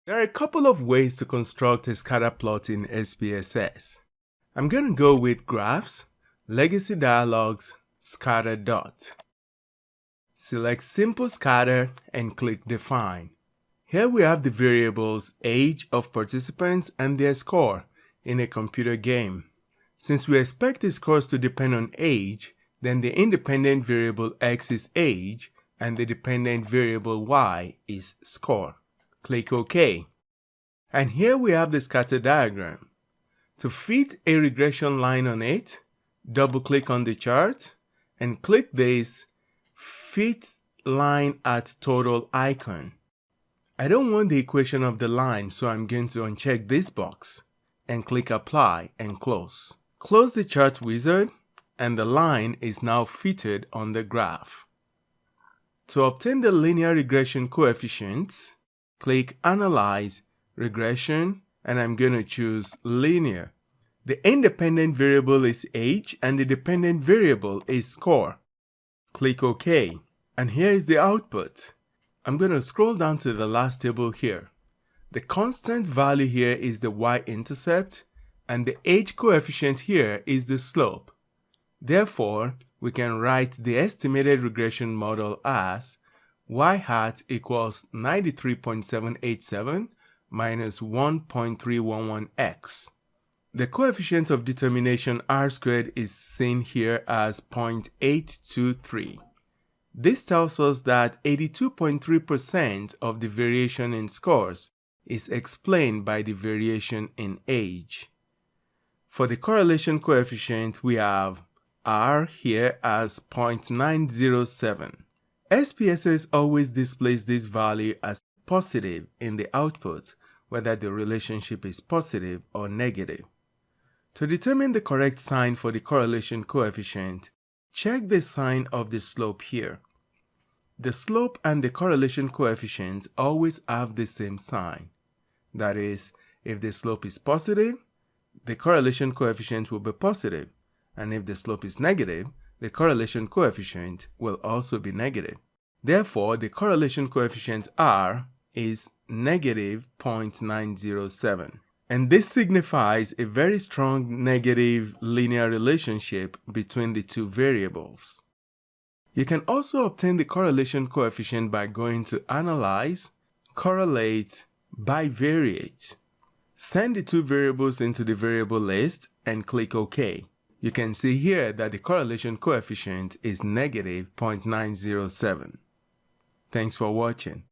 There are a couple of ways to construct a scatterplot in SPSS. I'm going to go with graphs, legacy dialogues, scatter dot. Select simple scatter and click define. Here we have the variables age of participants and their score in a computer game. Since we expect the scores to depend on age, then the independent variable x is age and the dependent variable y is score. Click OK. And here we have the scatter diagram. To fit a regression line on it, double-click on the chart and click this Fit Line at Total icon. I don't want the equation of the line, so I'm going to uncheck this box and click Apply and Close. Close the chart wizard and the line is now fitted on the graph. To obtain the linear regression coefficients, click Analyze, Regression, and I'm going to choose Linear. The independent variable is age and the dependent variable is score. Click OK, and here is the output. I'm going to scroll down to the last table here. The constant value here is the y-intercept, and the age coefficient here is the slope. Therefore, we can write the estimated regression model as y hat equals 93.787 minus 1.311x. The coefficient of determination r squared is seen here as 0.823. This tells us that 82.3% of the variation in scores is explained by the variation in age. For the correlation coefficient, we have r here as 0.907. SPSS always displays this value as positive in the output, whether the relationship is positive or negative. To determine the correct sign for the correlation coefficient, check the sign of the slope here. The slope and the correlation coefficient always have the same sign. That is, if the slope is positive, the correlation coefficient will be positive, and if the slope is negative, the correlation coefficient will also be negative. Therefore, the correlation coefficient R is negative 0.907. And this signifies a very strong negative linear relationship between the two variables. You can also obtain the correlation coefficient by going to Analyze, Correlate, Bivariate. Send the two variables into the variable list and click OK. You can see here that the correlation coefficient is negative 0.907. Thanks for watching.